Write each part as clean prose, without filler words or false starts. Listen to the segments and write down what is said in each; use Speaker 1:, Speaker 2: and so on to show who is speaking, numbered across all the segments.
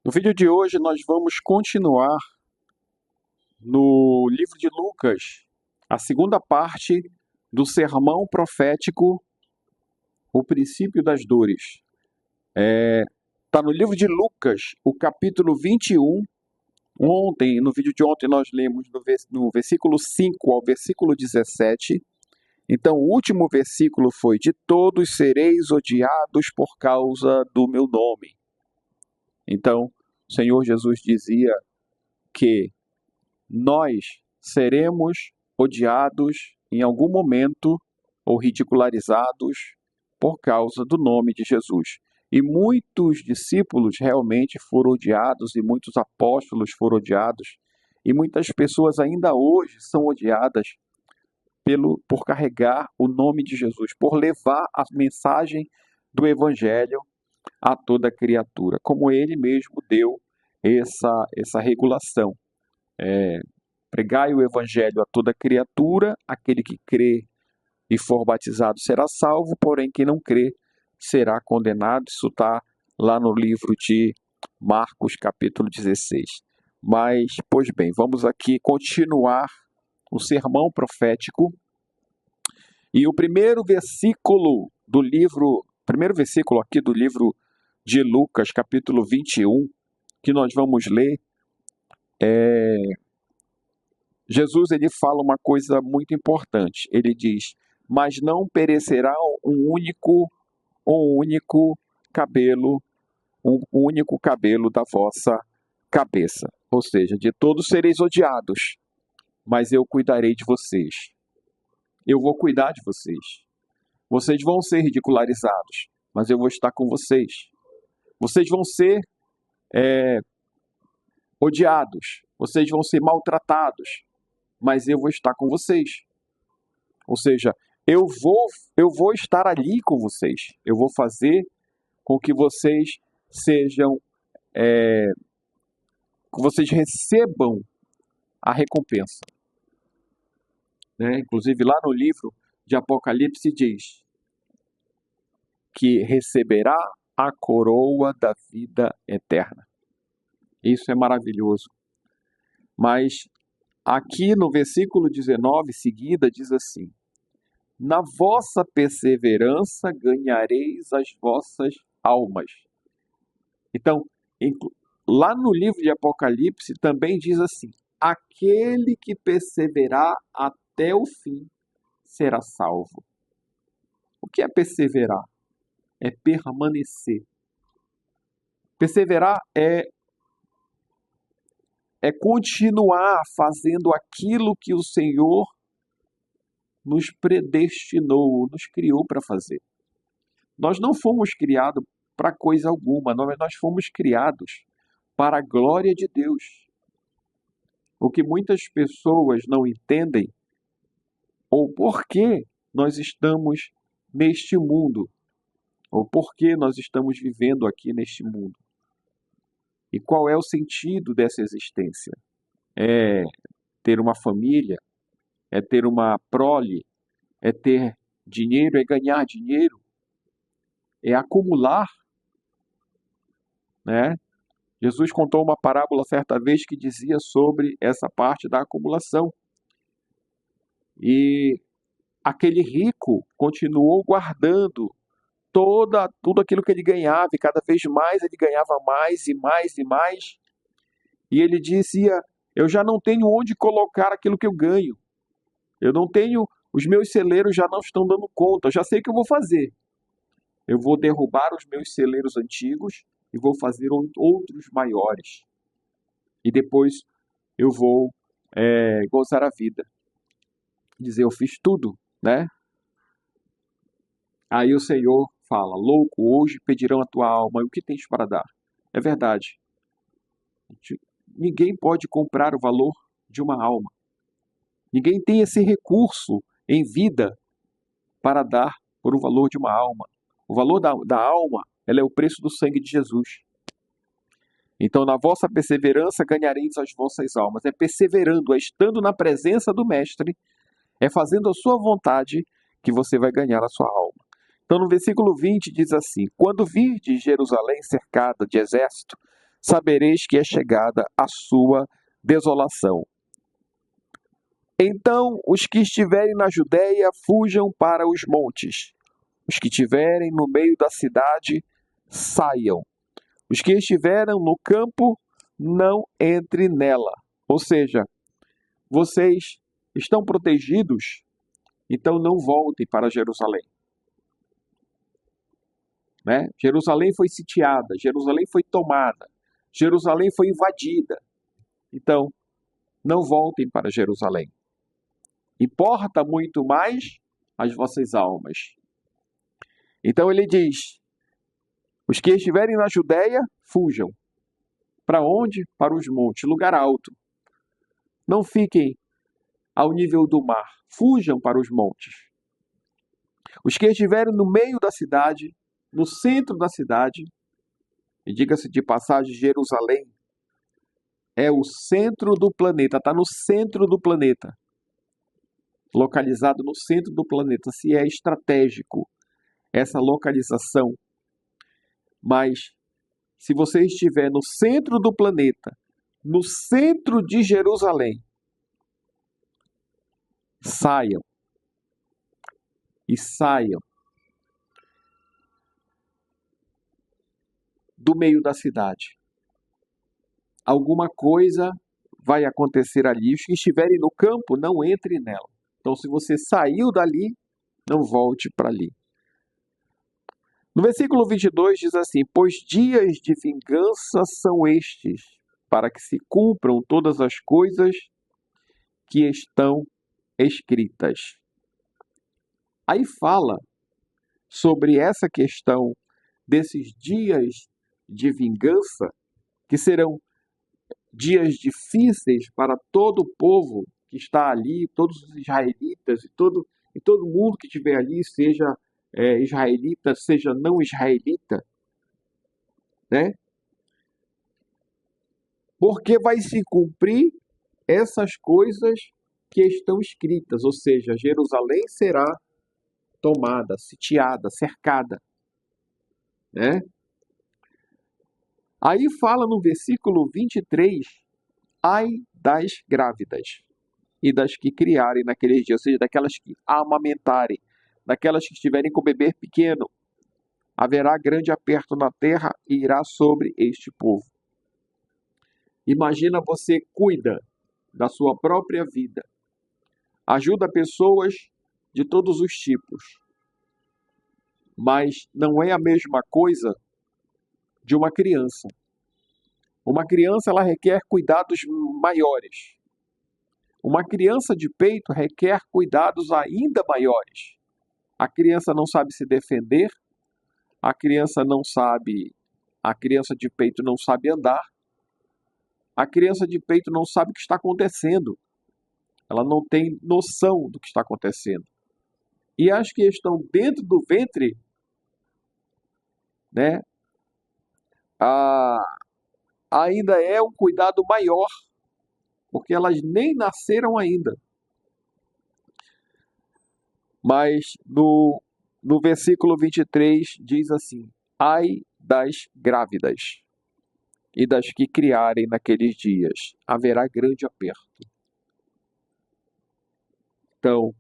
Speaker 1: No vídeo de hoje nós vamos continuar no livro de Lucas, a segunda parte do sermão profético, o princípio das dores. Está no livro de Lucas, o capítulo 21. No vídeo de ontem nós lemos no versículo 5 ao versículo 17. Então o último versículo foi: de todos sereis odiados por causa do meu nome. Então o Senhor Jesus dizia que nós seremos odiados em algum momento ou ridicularizados por causa do nome de Jesus. E muitos discípulos realmente foram odiados, e muitos apóstolos foram odiados, e muitas pessoas ainda hoje são odiadas por carregar o nome de Jesus, por levar a mensagem do Evangelho a toda criatura, como ele mesmo deu essa regulação. Pregai o Evangelho a toda criatura, aquele que crê e for batizado será salvo, porém quem não crê será condenado. Isso está lá no livro de Marcos, capítulo 16. Mas, pois bem, vamos aqui continuar o sermão profético. E o primeiro versículo aqui do livro de Lucas, capítulo 21, que nós vamos ler, Jesus ele fala uma coisa muito importante. Ele diz: mas não perecerá um único cabelo da vossa cabeça. Ou seja, de todos sereis odiados, mas eu cuidarei de vocês. Eu vou cuidar de vocês. Vocês vão ser ridicularizados, mas eu vou estar com vocês. Vocês vão ser odiados, vocês vão ser maltratados, mas eu vou estar com vocês. Ou seja, eu vou estar ali com vocês. Eu vou fazer com que vocês sejam, que vocês recebam a recompensa. Inclusive lá no livro de Apocalipse diz que receberá a coroa da vida eterna. Isso é maravilhoso. Mas aqui no versículo 19, seguida, diz assim: na vossa perseverança ganhareis as vossas almas. Então, lá no livro de Apocalipse também diz assim: aquele que perseverar até o fim será salvo. O que é perseverar? É permanecer. Perseverar é continuar fazendo aquilo que o Senhor nos predestinou, nos criou para fazer. Nós não fomos criados para coisa alguma, nós fomos criados para a glória de Deus. O que muitas pessoas não entendem, ou por que nós estamos neste mundo, ou por que nós estamos vivendo aqui neste mundo. E qual é o sentido dessa existência? É ter uma família, é ter uma prole, é ter dinheiro, é ganhar dinheiro, é acumular, né? Jesus contou uma parábola certa vez que dizia sobre essa parte da acumulação. E aquele rico continuou guardando tudo aquilo que ele ganhava, e cada vez mais ele ganhava mais e mais e mais. E ele dizia: eu já não tenho onde colocar aquilo que eu ganho. Eu não tenho, os meus celeiros já não estão dando conta. Eu já sei o que eu vou fazer. Eu vou derrubar os meus celeiros antigos e vou fazer outros maiores. E depois eu vou gozar a vida. Dizer, eu fiz tudo, né? Aí o Senhor fala: louco, hoje pedirão a tua alma, e o que tens para dar? É verdade. Ninguém pode comprar o valor de uma alma. Ninguém tem esse recurso em vida para dar por o valor de uma alma. O valor da alma, ela é o preço do sangue de Jesus. Então, na vossa perseverança ganhareis as vossas almas. É perseverando, é estando na presença do Mestre, é fazendo a sua vontade que você vai ganhar a sua alma. Então, no versículo 20 diz assim: quando virdes Jerusalém cercada de exército, sabereis que é chegada a sua desolação. Então, os que estiverem na Judéia, fujam para os montes. Os que estiverem no meio da cidade, saiam. Os que estiverem no campo, não entrem nela. Ou seja, vocês estão protegidos, então não voltem para Jerusalém. Né? Jerusalém foi sitiada, Jerusalém foi tomada, Jerusalém foi invadida. Então, não voltem para Jerusalém. Importa muito mais as vossas almas. Então ele diz: os que estiverem na Judéia, fujam. Para onde? Para os montes, lugar alto. Não fiquem ao nível do mar, fujam para os montes. Os que estiverem no meio da cidade, no centro da cidade, e diga-se de passagem, Jerusalém é o centro do planeta, está no centro do planeta. Localizado no centro do planeta, se é estratégico essa localização. Mas se você estiver no centro do planeta, no centro de Jerusalém, saiam. E saiam do meio da cidade. Alguma coisa vai acontecer ali. Os que estiverem no campo, não entrem nela. Então, se você saiu dali, não volte para ali. No versículo 22 diz assim: pois dias de vingança são estes, para que se cumpram todas as coisas que estão escritas. Aí fala sobre essa questão desses dias de vingança, que serão dias difíceis para todo o povo que está ali, todos os israelitas e todo mundo que estiver ali, seja israelita, seja não israelita, né? Porque vai se cumprir essas coisas que estão escritas, ou seja, Jerusalém será tomada, sitiada, cercada, né? Aí fala no versículo 23, ai das grávidas e das que criarem naqueles dias, ou seja, daquelas que amamentarem, daquelas que estiverem com o bebê pequeno, haverá grande aperto na terra e irá sobre este povo. Imagina, você cuida da sua própria vida, ajuda pessoas de todos os tipos, mas não é a mesma coisa de uma criança. Uma criança, ela requer cuidados maiores. Uma criança de peito requer cuidados ainda maiores. A criança não sabe se defender, a criança de peito não sabe andar, a criança de peito não sabe o que está acontecendo. Ela não tem noção do que está acontecendo. E as que estão dentro do ventre, né, ainda é um cuidado maior, porque elas nem nasceram ainda. Mas no versículo 23 diz assim: ai das grávidas e das que criarem naqueles dias, haverá grande aperto. Então,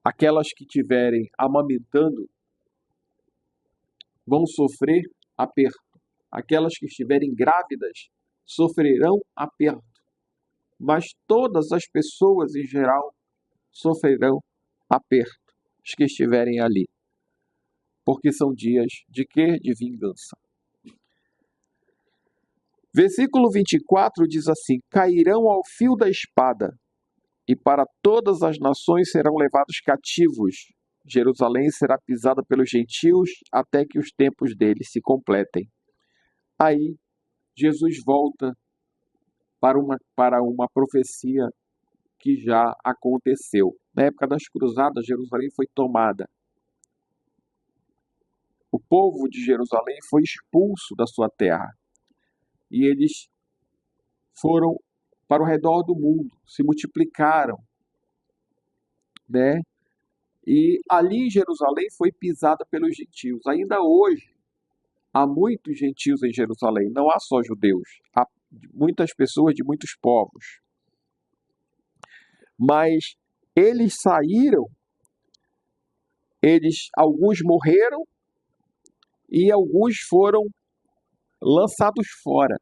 Speaker 1: aquelas que estiverem amamentando vão sofrer aperto. Aquelas que estiverem grávidas sofrerão aperto. Mas todas as pessoas em geral sofrerão aperto, os que estiverem ali. Porque são dias de quê? De vingança. Versículo 24 diz assim: cairão ao fio da espada, e para todas as nações serão levados cativos. Jerusalém será pisada pelos gentios até que os tempos deles se completem. Aí, Jesus volta para uma profecia que já aconteceu. Na época das cruzadas, Jerusalém foi tomada. O povo de Jerusalém foi expulso da sua terra. E eles foram para o redor do mundo, se multiplicaram, né? E ali em Jerusalém foi pisada pelos gentios. Ainda hoje, há muitos gentios em Jerusalém, não há só judeus, há muitas pessoas de muitos povos. Mas eles saíram, alguns morreram e alguns foram lançados fora.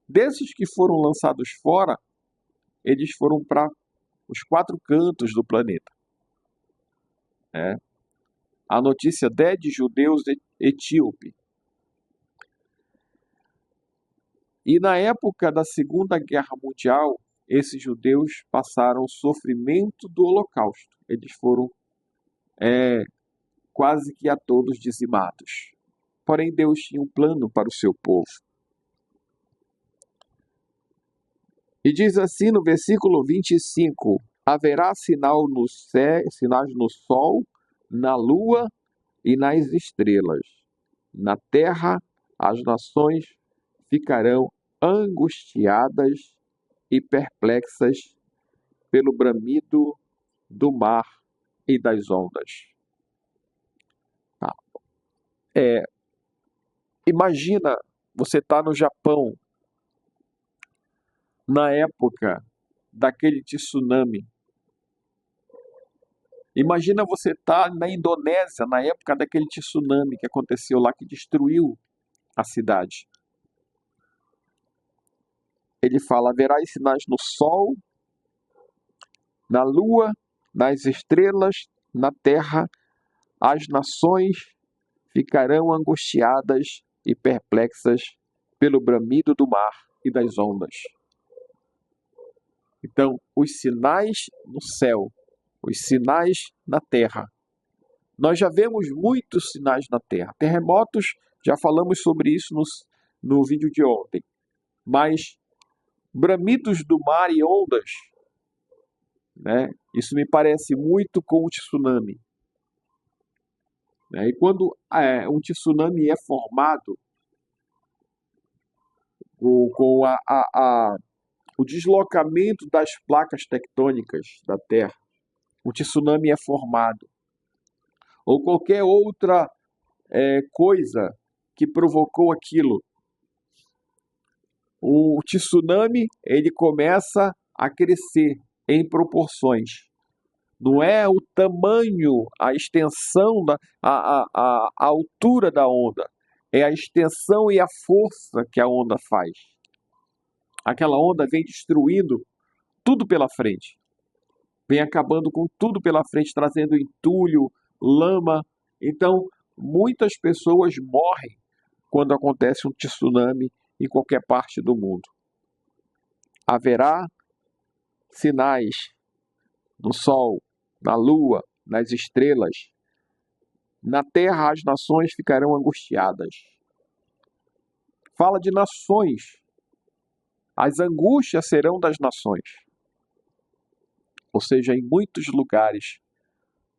Speaker 1: Desses que foram lançados fora, eles foram para os 4 cantos do planeta. A notícia de judeus etíope. E na época da Segunda Guerra Mundial, esses judeus passaram o sofrimento do Holocausto. Eles foram quase que a todos dizimados. Porém, Deus tinha um plano para o seu povo. E diz assim no versículo 25: haverá sinais no sol, na lua e nas estrelas. Na terra, as nações ficarão angustiadas e perplexas pelo bramido do mar e das ondas. Imagina você estar no Japão na época daquele tsunami. Imagina você estar na Indonésia na época daquele tsunami que aconteceu lá, que destruiu a cidade. Ele fala: haverá sinais no sol, na lua, nas estrelas, na terra, as nações ficarão angustiadas e perplexas pelo bramido do mar e das ondas. Então, os sinais no céu, os sinais na terra. Nós já vemos muitos sinais na terra. Terremotos, já falamos sobre isso no vídeo de ontem. Mas bramidos do mar e ondas, isso me parece muito com o tsunami. E quando um tsunami é formado, com o deslocamento das placas tectônicas da Terra, o tsunami é formado. Ou qualquer outra coisa que provocou aquilo. O tsunami, ele começa a crescer em proporções. Não é o tamanho, a extensão, a altura da onda. É a extensão e a força que a onda faz. Aquela onda vem destruindo tudo pela frente. Vem acabando com tudo pela frente, trazendo entulho, lama. Então, muitas pessoas morrem quando acontece um tsunami em qualquer parte do mundo. Haverá sinais no sol, na lua, nas estrelas. Na terra as nações ficarão angustiadas. Fala de nações. As angústias serão das nações. Ou seja, em muitos lugares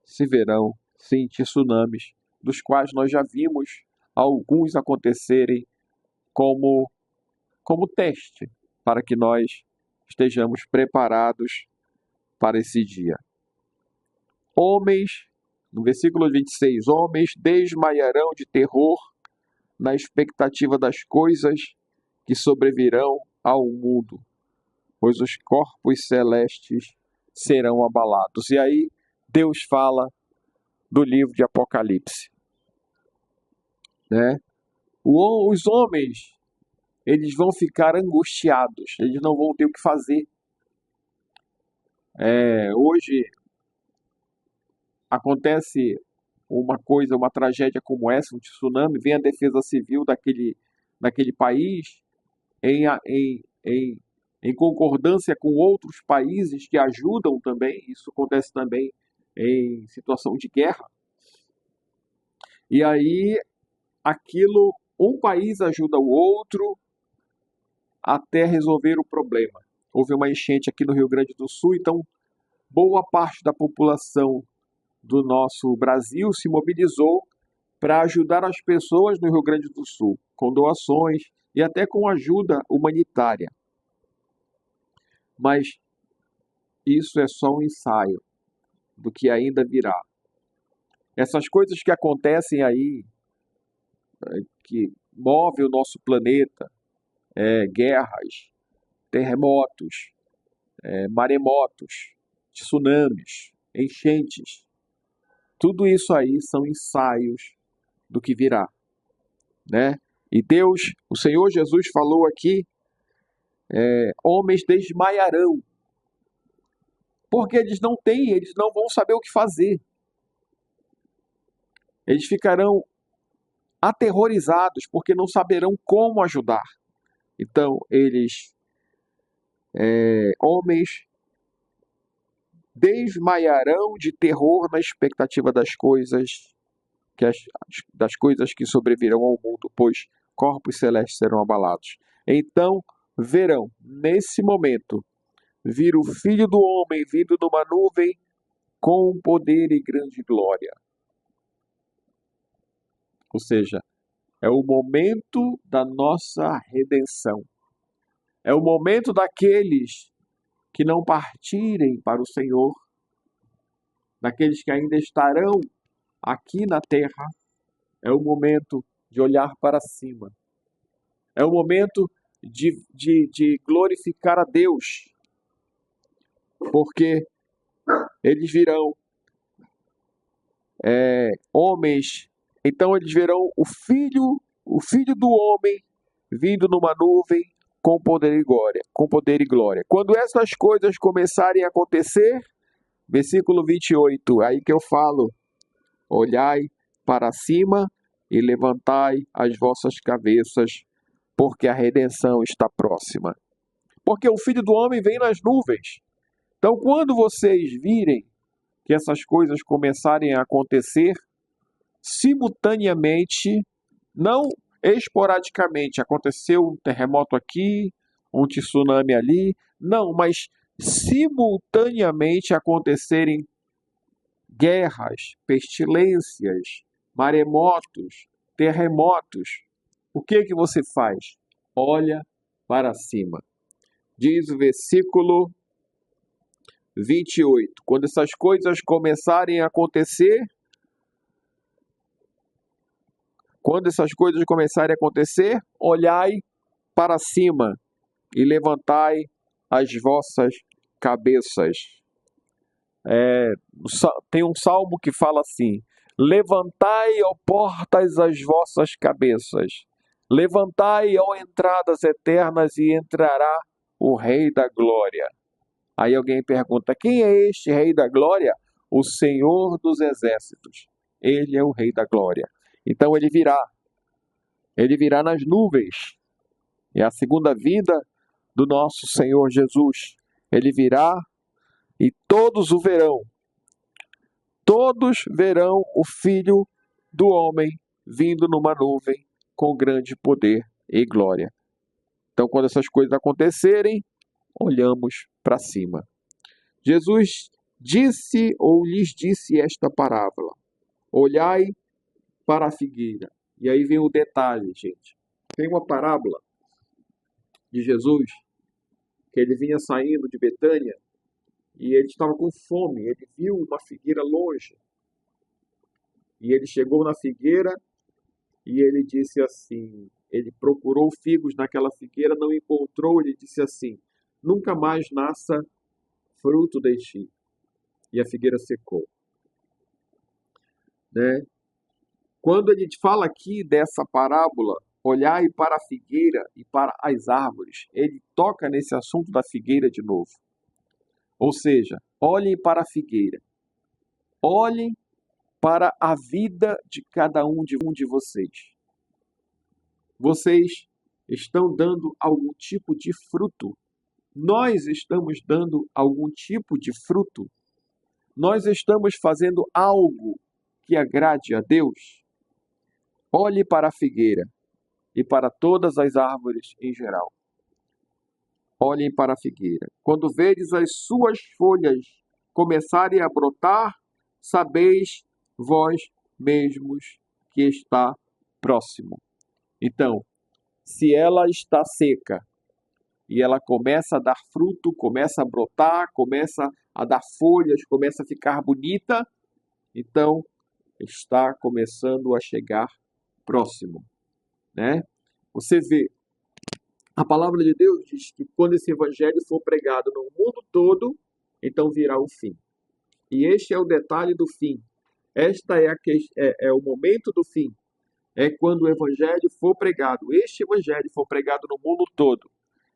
Speaker 1: se verão, sim, tsunamis, dos quais nós já vimos alguns acontecerem como teste, para que nós estejamos preparados para esse dia. Homens, no versículo 26, homens desmaiarão de terror na expectativa das coisas que sobrevirão ao mundo, pois os corpos celestes serão abalados. E aí Deus fala do livro de Apocalipse. Os homens, eles vão ficar angustiados, eles não vão ter o que fazer. Hoje acontece uma tragédia como essa, um tsunami, vem a defesa civil daquele país em concordância com outros países que ajudam também. Isso acontece também em situação de guerra. E aí, um país ajuda o outro até resolver o problema. Houve uma enchente aqui no Rio Grande do Sul, então boa parte da população do nosso Brasil se mobilizou para ajudar as pessoas no Rio Grande do Sul, com doações e até com ajuda humanitária. Mas isso é só um ensaio do que ainda virá. Essas coisas que acontecem aí, que movem o nosso planeta, guerras, terremotos, maremotos, tsunamis, enchentes, tudo isso aí são ensaios do que virá, né? E Deus, o Senhor Jesus falou aqui, homens desmaiarão, porque eles não vão saber o que fazer. Eles ficarão aterrorizados, porque não saberão como ajudar. Então, homens desmaiarão de terror na expectativa das coisas que sobrevirão ao mundo, pois corpos celestes serão abalados. Então verão, nesse momento, vir o Filho do Homem vindo numa nuvem com poder e grande glória. Ou seja, é o momento da nossa redenção. É o momento daqueles que não partirem para o Senhor, daqueles que ainda estarão aqui na terra. É o momento de olhar para cima. É o momento de glorificar a Deus, porque eles virão homens. Então eles verão o filho do homem vindo numa nuvem com poder e glória. Quando essas coisas começarem a acontecer, versículo 28, aí que eu falo: olhai para cima e levantai as vossas cabeças, porque a redenção está próxima. Porque o Filho do Homem vem nas nuvens. Então, quando vocês virem que essas coisas começarem a acontecer, simultaneamente, não esporadicamente, aconteceu um terremoto aqui, um tsunami ali, não, mas simultaneamente acontecerem guerras, pestilências, maremotos, terremotos, o que você faz? Olha para cima. Diz o versículo 28. Quando essas coisas começarem a acontecer, olhai para cima e levantai as vossas cabeças. Tem um salmo que fala assim: levantai, ó portas, as vossas cabeças. Levantai, ó entradas eternas, e entrará o Rei da Glória. Aí alguém pergunta: quem é este Rei da Glória? O Senhor dos Exércitos. Ele é o Rei da Glória. Então ele virá nas nuvens. É a segunda vinda do nosso Senhor Jesus. Ele virá e todos o verão. Todos verão o Filho do Homem vindo numa nuvem com grande poder e glória. Então, quando essas coisas acontecerem, olhamos para cima. Jesus disse ou lhes disse esta parábola: olhai para a figueira. E aí vem o detalhe, gente. Tem uma parábola de Jesus, que ele vinha saindo de Betânia e ele estava com fome. Ele viu uma figueira longe. E ele chegou na figueira e ele disse assim, ele procurou figos naquela figueira, não encontrou, ele disse assim: nunca mais nasça fruto de ti. E a figueira secou. Né? Quando ele fala aqui dessa parábola, olhai para a figueira e para as árvores, ele toca nesse assunto da figueira de novo. Ou seja, olhem para a figueira. Olhem para a vida de cada um de vocês. Vocês estão dando algum tipo de fruto. Nós estamos dando algum tipo de fruto. Nós estamos fazendo algo que agrade a Deus. Olhe para a figueira e para todas as árvores em geral. Olhem para a figueira. Quando vedes as suas folhas começarem a brotar, sabeis vós mesmos que está próximo. Então, se ela está seca e ela começa a dar fruto, começa a brotar, começa a dar folhas, começa a ficar bonita, então está começando a chegar próximo, né? Você vê, a palavra de Deus diz que quando esse evangelho for pregado no mundo todo, então virá o fim. E este é o detalhe do fim. Esta é o momento do fim. É quando o evangelho for pregado. Este evangelho for pregado no mundo todo.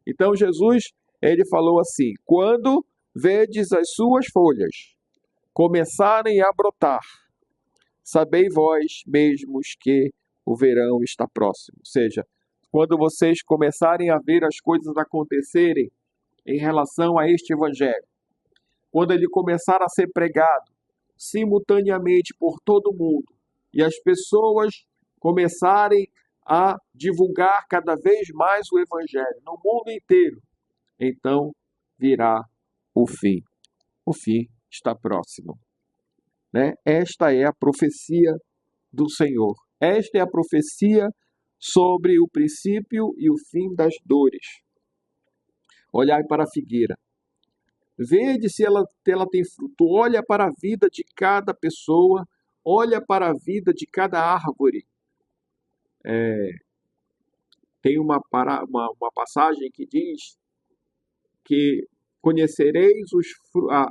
Speaker 1: Então Jesus, ele falou assim: quando vedes as suas folhas começarem a brotar, sabei vós mesmos que o verão está próximo. Ou seja, quando vocês começarem a ver as coisas acontecerem em relação a este evangelho, quando ele começar a ser pregado simultaneamente por todo mundo e as pessoas começarem a divulgar cada vez mais o evangelho no mundo inteiro, então virá o fim. O fim está próximo, né? Esta é a profecia do Senhor. Esta é a profecia sobre o princípio e o fim das dores. Olhai para a figueira. Vede se ela tem fruto. Olha para a vida de cada pessoa. Olha para a vida de cada árvore. Tem uma passagem que diz que conhecereis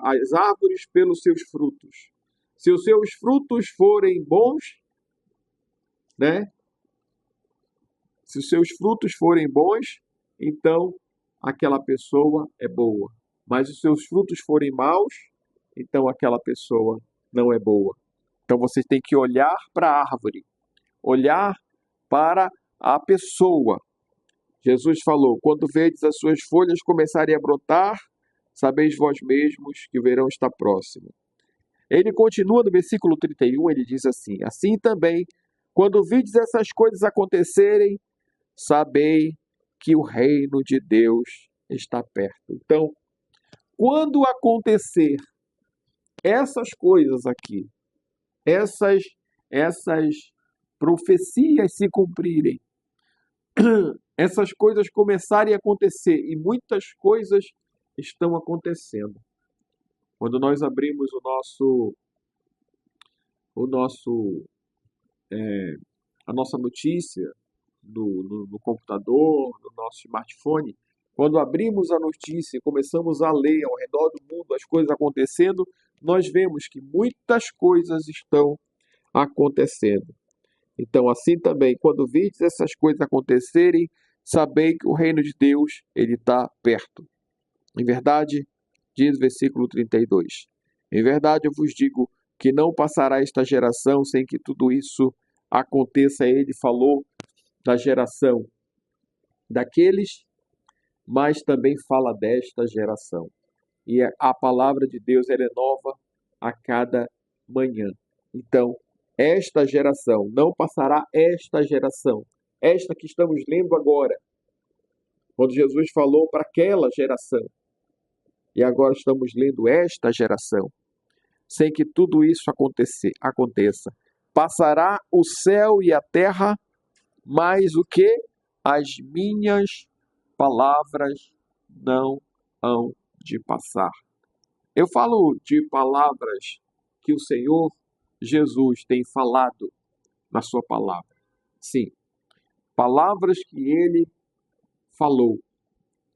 Speaker 1: as árvores pelos seus frutos. Se os seus frutos forem bons, né? Se os seus frutos forem bons, então aquela pessoa é boa. Mas se os seus frutos forem maus, então aquela pessoa não é boa. Então você tem que olhar para a árvore, olhar para a pessoa. Jesus falou: quando vedes as suas folhas começarem a brotar, sabeis vós mesmos que o verão está próximo. Ele continua no versículo 31, ele diz assim: assim também, quando vides essas coisas acontecerem, sabei que o reino de Deus está perto. Então, quando acontecer essas coisas aqui, essas profecias se cumprirem, essas coisas começarem a acontecer, e muitas coisas estão acontecendo. Quando nós abrimos a nossa notícia no computador, no nosso smartphone, quando abrimos a notícia e começamos a ler ao redor do mundo as coisas acontecendo, nós vemos que muitas coisas estão acontecendo. Então, assim também, quando vides essas coisas acontecerem, sabei que o reino de Deus ele está perto. Em verdade, diz o versículo 32, em verdade eu vos digo que não passará esta geração sem que tudo isso aconteça. Ele falou da geração daqueles, mas também fala desta geração. E a palavra de Deus ela é nova a cada manhã. Então, esta geração, não passará esta geração, esta que estamos lendo agora, quando Jesus falou para aquela geração, e agora estamos lendo esta geração, sem que tudo isso aconteça. Passará o céu e a terra, mas o que? As minhas palavras não hão de passar. Eu falo de palavras que o Senhor Jesus tem falado na sua palavra. Sim, palavras que ele falou.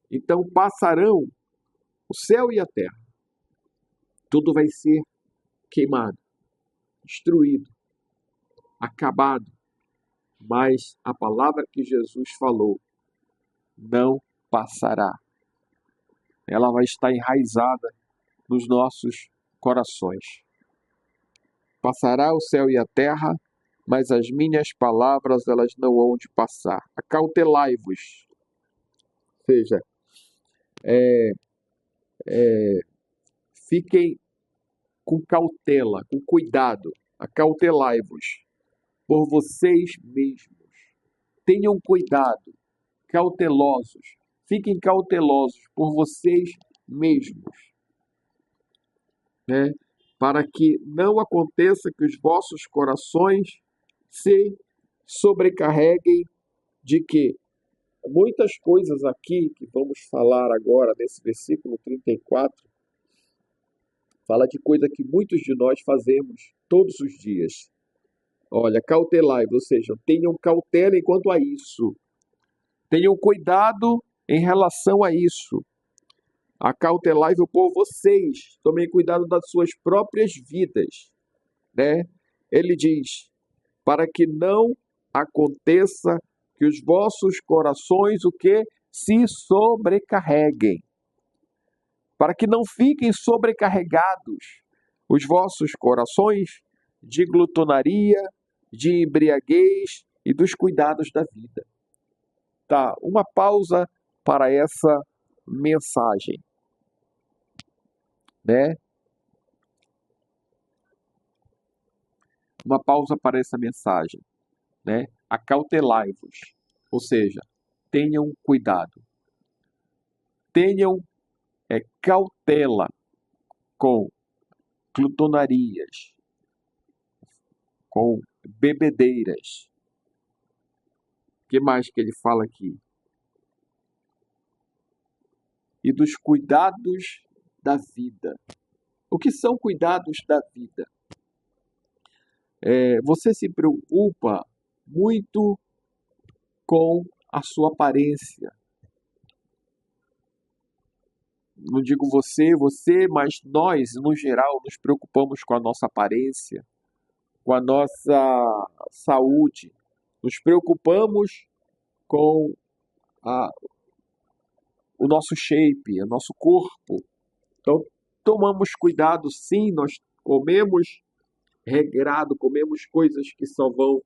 Speaker 1: Então passarão o céu e a terra. Tudo vai ser queimado, destruído, acabado. Mas a palavra que Jesus falou não passará. Ela vai estar enraizada nos nossos corações. Passará o céu e a terra, mas as minhas palavras elas não hão de passar. Acautelai-vos. Ou seja, fiquem com cautela, com cuidado. Acautelai-vos por vocês mesmos. Tenham cuidado, cautelosos. Fiquem cautelosos por vocês mesmos, né? Para que não aconteça que os vossos corações se sobrecarreguem de que muitas coisas aqui que vamos falar agora nesse versículo 34 fala de coisa que muitos de nós fazemos todos os dias. Olha, cautelai, ou seja, tenham cautela enquanto a isso. Tenham cuidado em relação a isso. Acautelai-vos por vocês. Tomem cuidado das suas próprias vidas, né? Ele diz, para que não aconteça que os vossos corações, o que? Se sobrecarreguem. Para que não fiquem sobrecarregados os vossos corações de glutonaria, de embriaguez e dos cuidados da vida. Tá, uma pausa para essa mensagem, né? Uma pausa para essa mensagem, né? Acautelai-vos, ou seja, tenham cuidado, tenham cautela com glutonarias, com bebedeiras. O que mais que ele fala aqui? E dos cuidados da vida. O que são cuidados da vida? Você se preocupa muito com a sua aparência. Não digo você, mas nós, no geral, nos preocupamos com a nossa aparência, com a nossa saúde. Nos preocupamos com a, o nosso shape, o nosso corpo. Então, tomamos cuidado, sim, nós comemos regrado, comemos coisas que só vão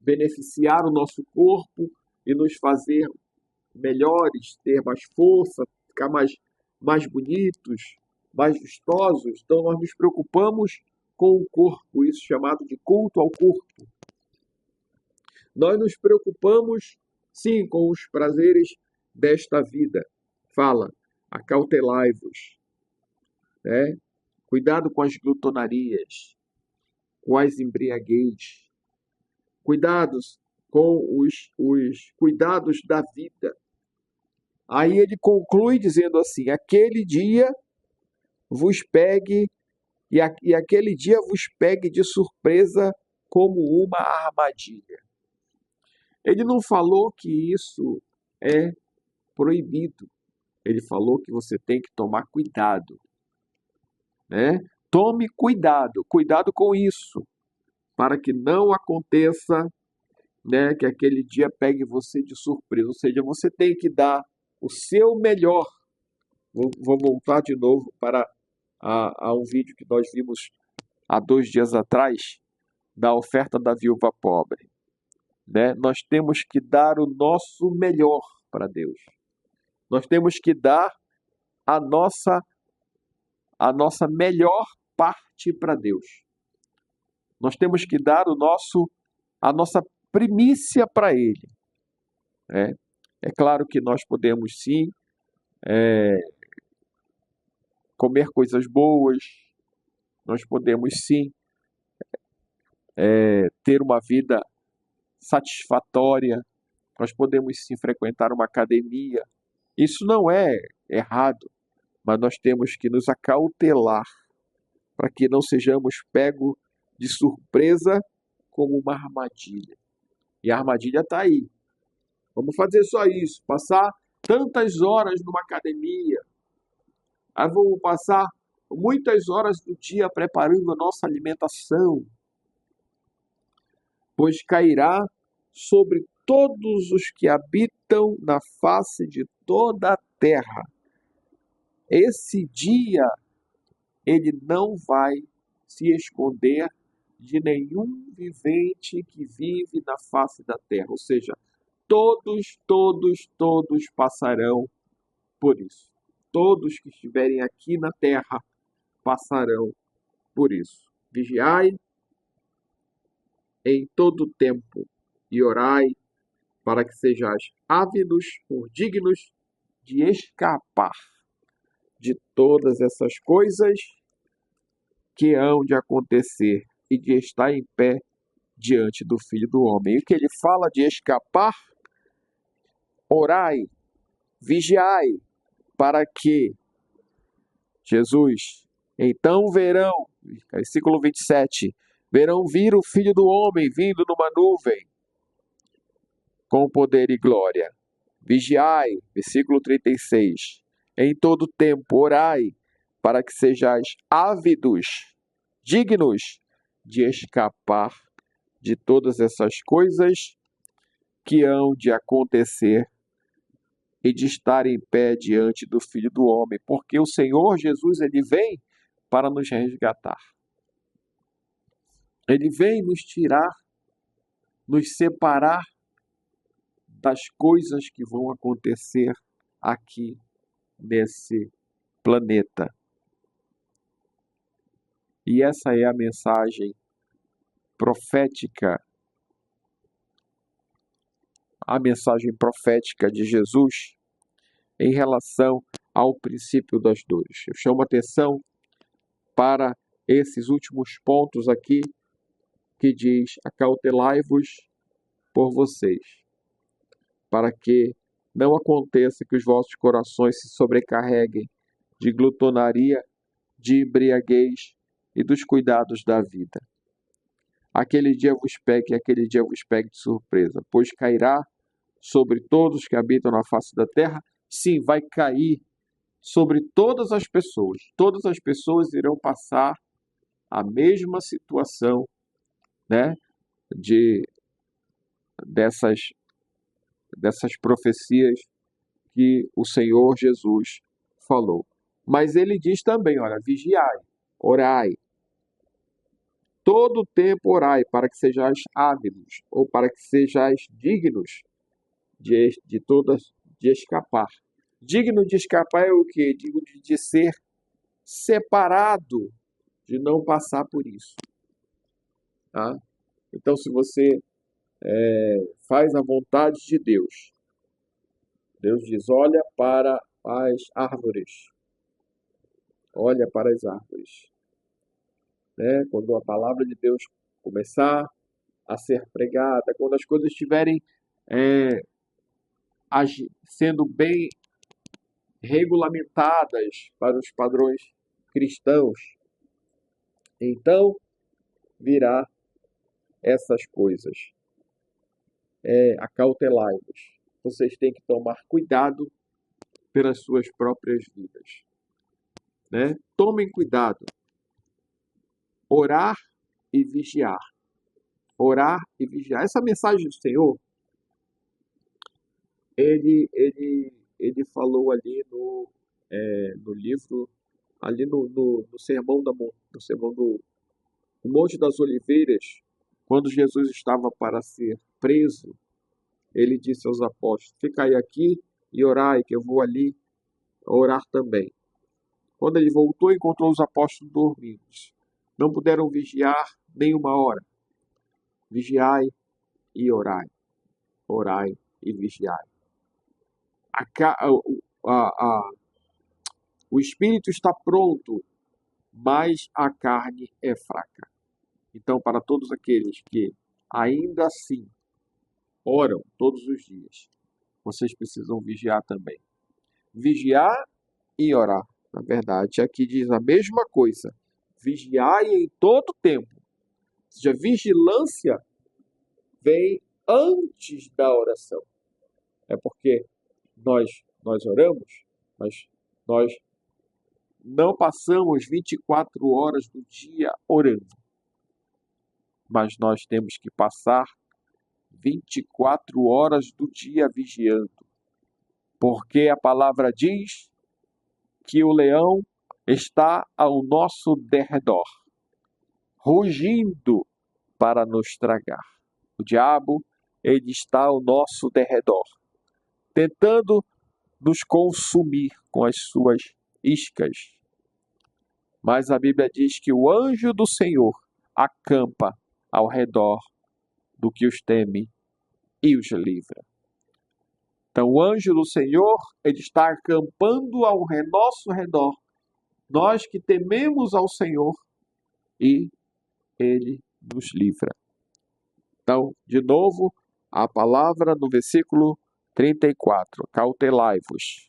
Speaker 1: beneficiar o nosso corpo e nos fazer melhores, ter mais força, ficar mais bonitos, mais vistosos. Então, nós nos preocupamos com o corpo, isso chamado de culto ao corpo. Nós nos preocupamos, sim, com os prazeres desta vida. Fala, acautelai-vos, né? Cuidado com as glutonarias, com as embriaguez. Cuidados com os cuidados da vida. Aí ele conclui dizendo assim, aquele dia vos pegue, e aquele dia vos pegue de surpresa como uma armadilha. Ele não falou que isso é proibido. Ele falou que você tem que tomar cuidado, né? Tome cuidado, cuidado com isso, para que não aconteça, né, que aquele dia pegue você de surpresa. Ou seja, você tem que dar o seu melhor. Vou voltar de novo para a um vídeo que nós vimos há 2 dias atrás, da oferta da viúva pobre, né? Nós temos que dar o nosso melhor para Deus. Nós temos que dar a nossa melhor parte para Deus. Nós temos que dar a nossa primícia para Ele, né? É claro que nós podemos sim comer coisas boas, nós podemos sim ter uma vida satisfatória, nós podemos sim frequentar uma academia. Isso não é errado, mas nós temos que nos acautelar para que não sejamos pegos de surpresa como uma armadilha. E a armadilha está aí. Vamos fazer só isso, passar tantas horas numa academia. Aí vamos passar muitas horas do dia preparando a nossa alimentação, pois cairá sobre todos os que habitam na face de toda a terra. Esse dia ele não vai se esconder de nenhum vivente que vive na face da terra. Ou seja, todos passarão por isso. Todos que estiverem aqui na terra passarão por isso. Vigiai em todo o tempo e orai para que sejais ávidos por dignos de escapar de todas essas coisas que hão de acontecer e de estar em pé diante do Filho do Homem. E o que ele fala de escapar? Orai, vigiai, para que Jesus, então verão Versículo 27. Verão vir o Filho do Homem vindo numa nuvem com poder e glória. Vigiai, versículo 36. Em todo tempo orai, para que sejais ávidos, dignos de escapar de todas essas coisas que hão de acontecer e de estar em pé diante do Filho do Homem, porque o Senhor Jesus, ele vem para nos resgatar. Ele vem nos tirar, nos separar das coisas que vão acontecer aqui nesse planeta. E essa é a mensagem profética, de Jesus em relação ao princípio das dores. Eu chamo atenção para esses últimos pontos aqui, que diz: acautelai-vos por vocês, para que não aconteça que os vossos corações se sobrecarreguem de glutonaria, de embriaguez e dos cuidados da vida. Aquele dia vos pegue de surpresa, pois cairá sobre todos que habitam na face da terra. Sim, vai cair sobre todas as pessoas. Todas as pessoas irão passar a mesma situação, né, dessas profecias que o Senhor Jesus falou. Mas ele diz também, olha, vigiai, orai. Todo o tempo orai, para que sejais ávidos, ou para que sejais dignos de escapar. Digno de escapar é o quê? Digno de ser separado, de não passar por isso. Tá? Então, se você faz a vontade de Deus, Deus diz: olha para as árvores. Olha para as árvores. Né? Quando a palavra de Deus começar a ser pregada, quando as coisas estiverem sendo bem regulamentadas para os padrões cristãos, então virá essas coisas. Acautelai-vos. Vocês têm que tomar cuidado pelas suas próprias vidas. Né? Tomem cuidado. Orar e vigiar. Orar e vigiar. Essa mensagem do Senhor, ele falou ali no livro, ali no sermão do Monte das Oliveiras, quando Jesus estava para ser preso, ele disse aos apóstolos: ficai aqui e orai, que eu vou ali orar também. Quando ele voltou, encontrou os apóstolos dormindo. Não puderam vigiar nem uma hora. Vigiai e orai. Orai e vigiai. O espírito está pronto, mas a carne é fraca. Então, para todos aqueles que ainda assim oram todos os dias, vocês precisam vigiar também. Vigiar e orar. Na verdade, aqui diz a mesma coisa. Vigiai em todo tempo. Ou seja, vigilância vem antes da oração. É porque nós oramos, mas nós não passamos 24 horas do dia orando. Mas nós temos que passar 24 horas do dia vigiando. Porque a palavra diz que o leão está ao nosso derredor, rugindo para nos tragar. O diabo, ele está ao nosso derredor, tentando nos consumir com as suas iscas. Mas a Bíblia diz que o anjo do Senhor acampa ao redor do que os teme e os livra. Então, o anjo do Senhor, ele está acampando ao nosso redor, nós que tememos ao Senhor, e ele nos livra. Então, de novo, a palavra no versículo 34, cautelai-vos.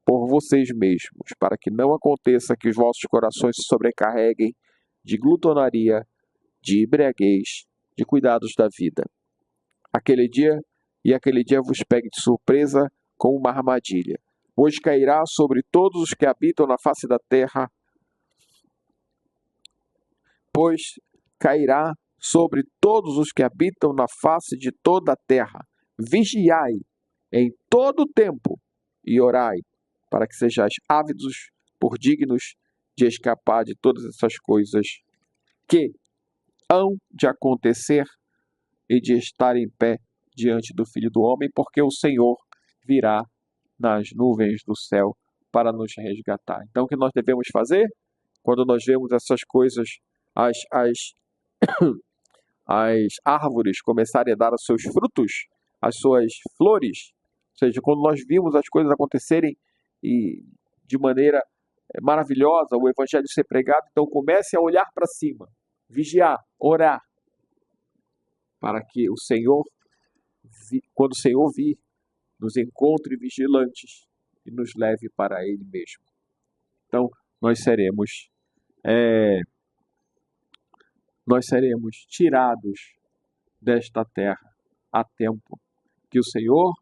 Speaker 1: por vocês mesmos, para que não aconteça que os vossos corações se sobrecarreguem de glutonaria, de embriaguez, de cuidados da vida. Aquele dia vos pegue de surpresa com uma armadilha, pois cairá sobre todos os que habitam na face da terra, de toda a terra. Vigiai em todo o tempo e orai, para que sejais ávidos por dignos de escapar de todas essas coisas que hão de acontecer e de estar em pé diante do Filho do Homem, porque o Senhor virá nas nuvens do céu para nos resgatar. Então, o que nós devemos fazer? Quando nós vemos essas coisas, as árvores começarem a dar os seus frutos, as suas flores, ou seja, quando nós vimos as coisas acontecerem e de maneira maravilhosa, o evangelho ser pregado, então comece a olhar para cima, vigiar, orar, para que o Senhor, quando o Senhor vir, nos encontre vigilantes e nos leve para Ele mesmo. Então, nós seremos tirados desta terra a tempo. Que o Senhor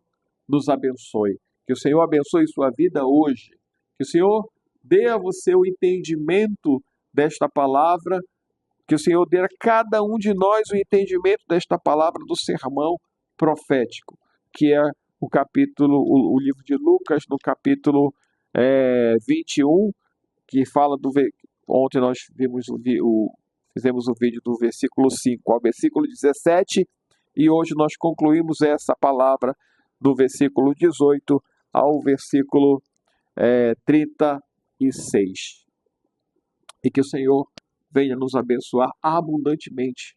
Speaker 1: nos abençoe. Que o Senhor abençoe sua vida hoje. Que o Senhor dê a você o entendimento desta palavra. Que o Senhor dê a cada um de nós o entendimento desta palavra do sermão profético, que é o livro de Lucas, no capítulo 21, que fala ontem nós fizemos o vídeo do versículo 5 ao versículo 17, e hoje nós concluímos essa palavra do versículo 18 ao versículo 36. E que o Senhor venha nos abençoar abundantemente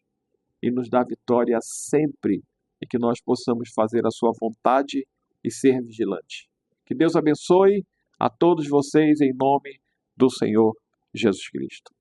Speaker 1: e nos dar vitória sempre, e que nós possamos fazer a sua vontade e ser vigilante. Que Deus abençoe a todos vocês em nome do Senhor Jesus Cristo.